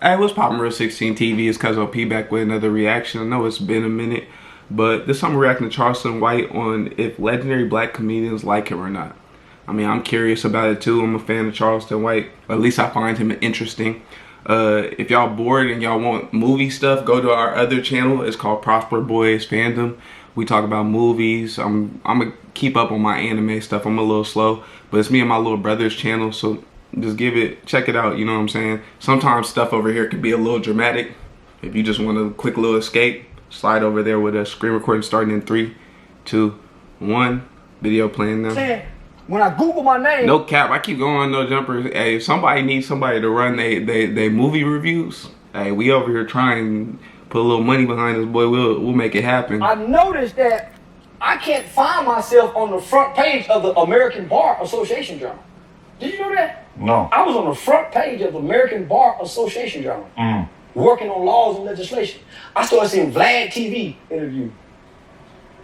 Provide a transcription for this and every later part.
Hey, what's poppin', Real 16 TV? It's Cuz OP back with another reaction. I know it's been a minute, but this time we're reacting to Charleston White on if legendary black comedians like him or not. I mean, I'm curious about it too. I'm a fan of Charleston White. At least I find him interesting. If y'all bored and y'all want movie stuff, go to our other channel. It's called Prosper Boys Fandom. We talk about movies. I'm gonna keep up on my anime stuff. I'm a little slow, but it's me and my little brother's channel, so just check it out, you know what I'm saying? Sometimes stuff over here can be a little dramatic. If you just want a quick little escape, slide over there with a screen recording starting in 3, 2, 1. Video playing now. When I Google my name, no cap, I keep going, no jumpers. Hey, if somebody needs somebody to run they movie reviews, hey, we over here trying to put a little money behind this, boy. We'll make it happen. I noticed that I can't find myself on the front page of the American Bar Association Journal. Did you know that? No. I was on the front page of the American Bar Association Journal, working on laws and legislation. I started seeing Vlad TV interview.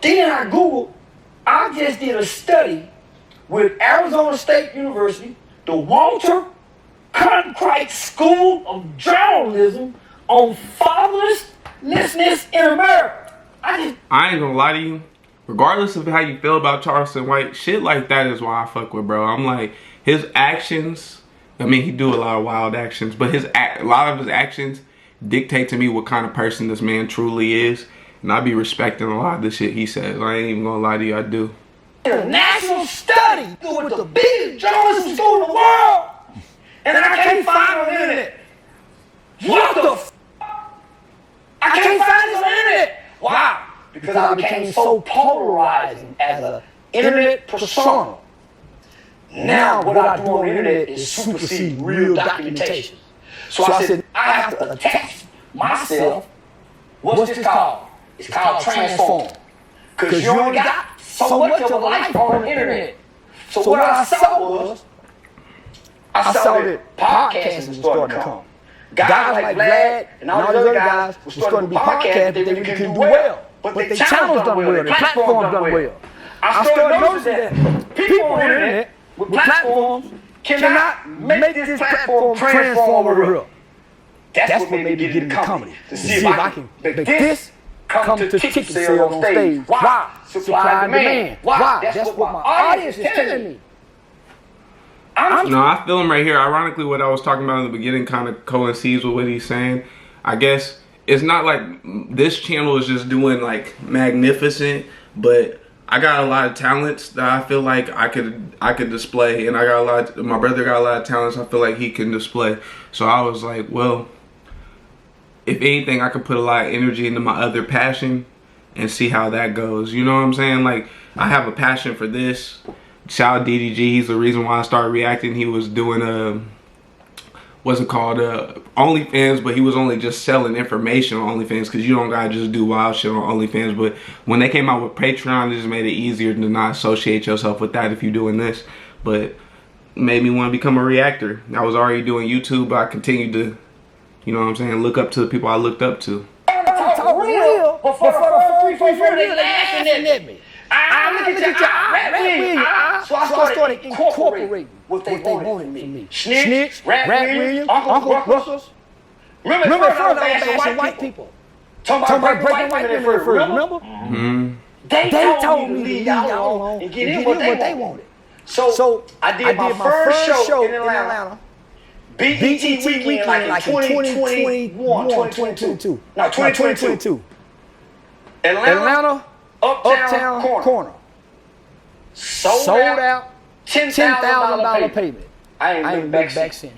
Then I Googled, I just did a study with Arizona State University, the Walter Cronkite School of Journalism on fatherlessness in America. I ain't gonna lie to you. Regardless of how you feel about Charleston White, shit like that is why I fuck with, bro. I'm like, his actions, I mean, he do a lot of wild actions, but a lot of his actions dictate to me what kind of person this man truly is. And I be respecting a lot of the shit he says. I ain't even gonna lie to you, I do. A national study with the biggest journalism school in the world, and I can't find it on the internet. What the f? I can't find this on the internet. Why? Because I became so polarizing as an internet persona. Now what I do on the internet is supersede real documentation. So I said, I have to attach myself. What's this called? It's called transform. Because you only got so much of a life on the internet. So what I saw was, I saw that podcasting was starting to come. Guys like Vlad and all these other guys were starting to be podcasts, they really couldn't do well. But their channels done well, their platforms done well. I started noticing that people on the internet with platforms cannot make this platform transform over here. That's what made me get into comedy. To see if I can make this come to ticket sales on stage. Why? Supply and demand. Why? That's what my audience is telling me. No, I feel him right here. Ironically, what I was talking about in the beginning kind of coincides with what he's saying. I guess it's not like this channel is just doing like magnificent, but I got a lot of talents that I feel like I could display, and I got a lot. My brother got a lot of talents I feel like he can display. So I was like, well, if anything, I could put a lot of energy into my other passion and see how that goes. You know what I'm saying? Like, I have a passion for this. Shout out DDG. He's the reason why I started reacting. He was doing what's it called, OnlyFans, but he was only just selling information on OnlyFans, because you don't gotta just do wild shit on OnlyFans. But when they came out with Patreon, it just made it easier to not associate yourself with that if you're doing this. But made me want to become a reactor. I was already doing YouTube, but I continued to, you know what I'm saying, look up to the people I looked up to. Talk real, but for the first 3 years, they laughing at me. I look at your rap Williams. So I started incorporating what they wanted from me. Snitch, Rap Williams, Uncle Russell's. Remember at first I was bashing white people. Talking about breaking white women at first, remember? They told me to leave y'all alone and get in what they wanted. So I did my first show in Atlanta. BET weekend like in 2021, 2022. No, 2022. Atlanta. Uptown Corner. Sold out. $10,000 payment. I ain't been back since.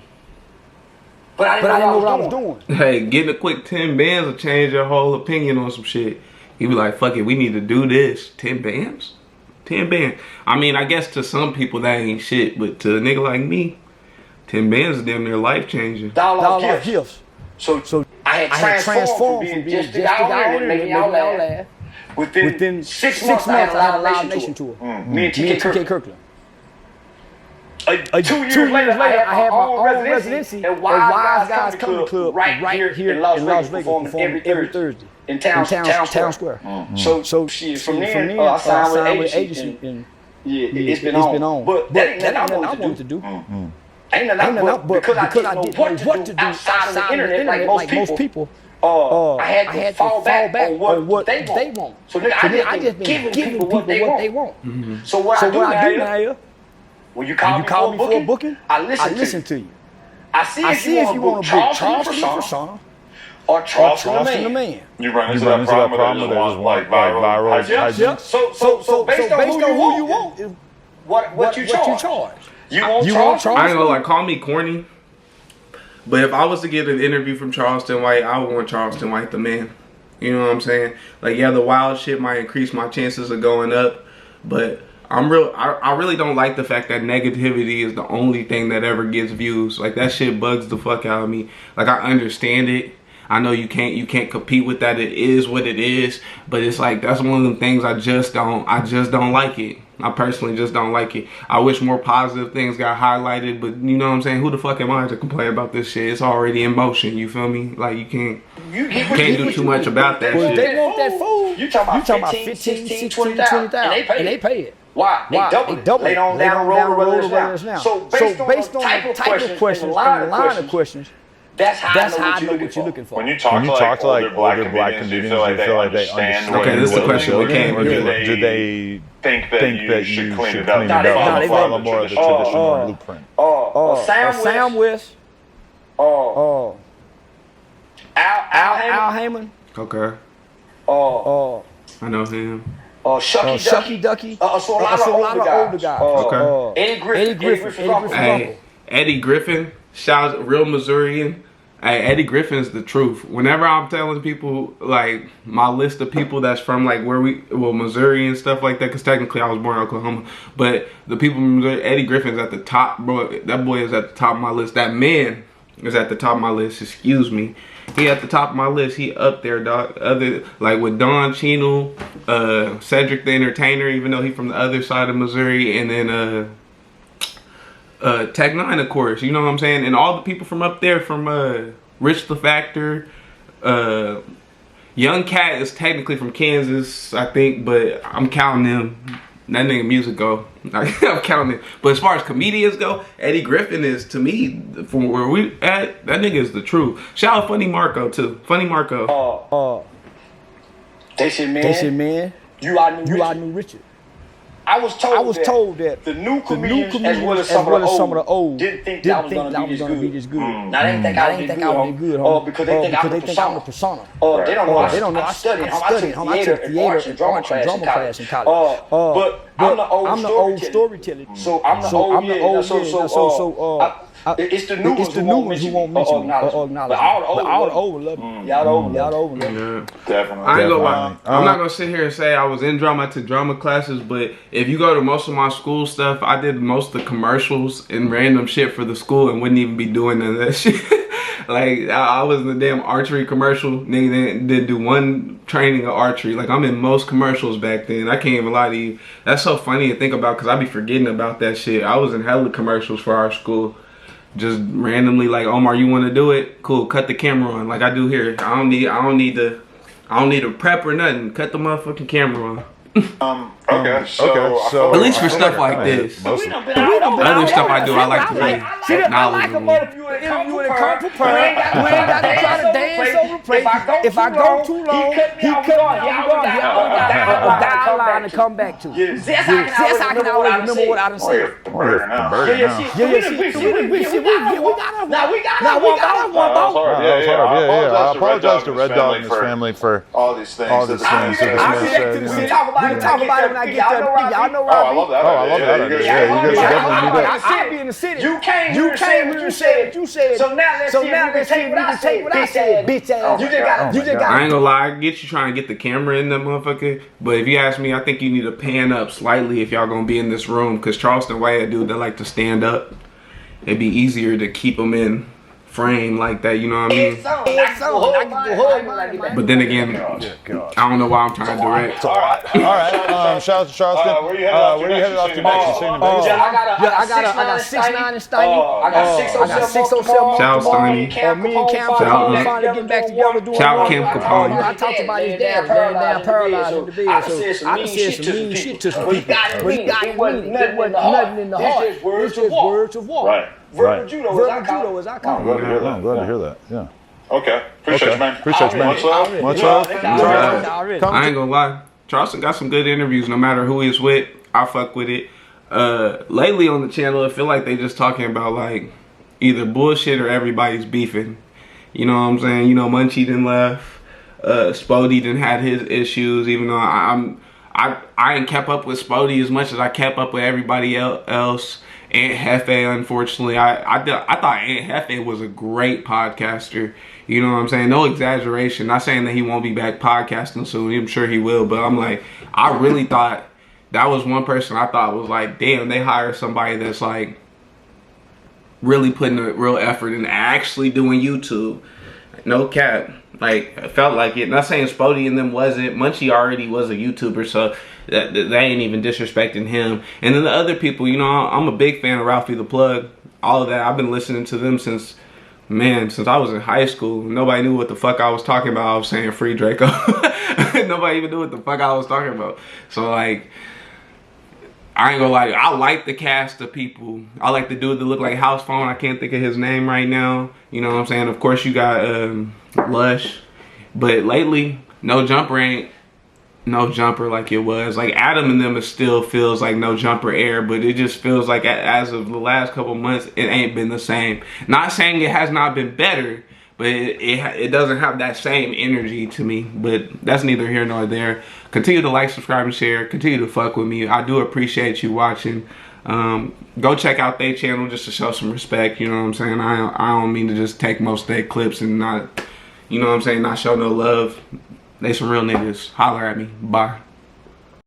But I didn't know what I was doing. Hey, getting a quick 10 bands will change your whole opinion on some shit. You be like, fuck it, we need to do this. 10 bands? 10 bands. I mean, I guess to some people that ain't shit, but to a nigga like me, 10 bands is damn near life changing. Dollar gifts. So I had transformed from being just a guy on there making y'all laugh. Within 6 months, I had a Live Nation tour. Me and TK Kirkland. 2 years later, I had my own residency at Wise Guys Comedy Club right here in Las Vegas, performing every Thursday in Town Square. So from then, I signed with agency, and yeah, it's been on. But that ain't nothing I wanted to do. Ain't nothing out, but because I didn't know what to do outside of the internet like most people. I had to fall back on what they want. So nigga, I just been giving people what they want. So what I do now is, when you call me for a booking, I listen to you. I see if you want to book Charleston persona or Charleston the man. You run into that problem that is like viral hijinks. So based on who you want, what you charge. You want Charleston? I ain't gonna like call me corny, but if I was to get an interview from Charleston White, I would want Charleston White the man. You know what I'm saying? Like, yeah, the wild shit might increase my chances of going up, but I really don't like the fact that negativity is the only thing that ever gets views. Like, that shit bugs the fuck out of me. Like, I understand it. I know you can't compete with that. It is what it is, but it's like that's one of them things I just don't like it. I personally just don't like it. I wish more positive things got highlighted, but you know what I'm saying? Who the fuck am I to complain about this shit? It's already in motion, you feel me? Like, you can't do too much about that shit. They want that food. You talking about 15, 16, 20,000, and they pay it. Why? They double it. They don't down roll now. So based on the type of questions and the line of questions, that's how I know what you're looking for. When you talk to like older black comedians, you feel like they understand. Okay, this is the question we came with. Do they think that you should clean it up? No, they follow more of the traditional blueprint. Sam West. Al Heyman. Okay. I know him. Shucky Ducky. So a lot of older guys. Okay. Eddie Griffin. Hey, Eddie Griffin. Shout out, real Missourian. Hey, Eddie Griffin's the truth. Whenever I'm telling people, like, my list of people that's from, like, Missouri and stuff like that, because technically I was born in Oklahoma, but the people from Missouri, Eddie Griffin's at the top, bro. That boy is at the top of my list. That man is at the top of my list, excuse me. He at the top of my list. He up there, dog. Like, with Don Cheadle, Cedric the Entertainer, even though he from the other side of Missouri, and then, Tech Nine, of course, you know what I'm saying, and all the people from up there, from Rich the Factor, Young Cat is technically from Kansas, I think, but I'm counting him. That nigga music go, I'm counting him. But as far as comedians go, Eddie Griffin is, to me, from where we at, that nigga is the truth. Shout out Funny Marco too. Funny Marco. They said, man, you are new Richard. I was told that the new comedians, as well as some of the old, didn't think that I was gonna be this good. Now they think I was good, homie. Because they think I'm the persona. They don't know. I studied. I took theater and drama class in college. But I'm the old storyteller. So I'm the old. So it's the new ones who won't mention me or acknowledge. But all the old love me. Y'all the old love me. Definitely. I ain't gonna lie. I'm not gonna sit here and say I was in drama. I took drama classes, but if you go to most of my school stuff, I did most of the commercials and random shit for the school and wouldn't even be doing none of that shit. Like, I was in the damn archery commercial. Nigga didn't do one training of archery. Like, I'm in most commercials back then. I can't even lie to you. That's so funny to think about because I be forgetting about that shit. I was in hella commercials for our school. Just randomly, like, Omar, you want to do it? Cool, cut the camera on, like I do here. I don't need a prep or nothing. Cut the motherfucking camera on. Okay, so at least for stuff like this. Other stuff I do, I like to be acknowledged. You and come prepared. We ain't got to try to dance over the plate. If I go too long, he cut me off. I'll dial line and come back to it. That's how I can always remember what I done said. We got one. I apologize to Red Dog and his family for all these things. We can talk about it when I get there. Y'all know where I love that. I love that. Yeah, you guys definitely meet up. I should be in the city. You came here and said what you said. So now let's take what I said. Bitch ass. You just got. I ain't gonna lie, I get you trying to get the camera in that motherfucker. But if you ask me, I think you need to pan up slightly if y'all gonna be in this room. Because Charleston White, a dude that like to stand up. It'd be easier to keep him in frame like that, you know what I mean? But then again, I don't know why I'm trying to direct. All right. Shout out to Charleston. Where you headed off to next? I got 6'9" in Steiny. I got 607. Shout out Steiny. Me and Cam finally getting back together doing. Shout out Cam Capone. I talked about his dad down paralyzed in the bed, so I said some mean shit to some people. But he got it. It wasn't nothing in the heart. It's just words of war. Right. Verbal judo as I call it. Glad to hear that. I'm glad to hear that. Yeah. Okay. Appreciate you, man. Appreciate you, man. Much love. Much love. I ain't gonna lie. Charleston got some good interviews no matter who he's with. I fuck with it. Lately on the channel, I feel like they just talking about like either bullshit or everybody's beefing. You know what I'm saying? You know, Munchie done left. Spody done had his issues, even though I ain't kept up with Spody as much as I kept up with everybody else. Aunt Hefe, unfortunately, I thought Aunt Hefe was a great podcaster. You know what I'm saying? No exaggeration. Not saying that he won't be back podcasting soon. I'm sure he will. But I'm like, I really thought that was one person I thought was like, damn, they hired somebody that's like really putting a real effort in actually doing YouTube. No cap. Like, I felt like it. Not saying Spody and them wasn't. Munchie already was a YouTuber, so that ain't even disrespecting him. And then the other people, you know, I'm a big fan of Ralphie the Plug. All of that. I've been listening to them since I was in high school. Nobody knew what the fuck I was talking about. I was saying free Draco. Nobody even knew what the fuck I was talking about. So, like, I ain't gonna lie, I like the cast of people. I like the dude that look like House Phone. I can't think of his name right now. You know what I'm saying? Of course, you got Lush. But lately, No Jumper ain't No Jumper like it was. Like, Adam and them, it still feels like No Jumper air, but it just feels like as of the last couple months, it ain't been the same. Not saying it has not been better, but it doesn't have that same energy to me. But that's neither here nor there. Continue to like, subscribe, and share. Continue to fuck with me. I do appreciate you watching. Go check out their channel just to show some respect. You know what I'm saying? I don't mean to just take most of their clips and not, you know what I'm saying, not show no love. They some real niggas. Holler at me. Bye.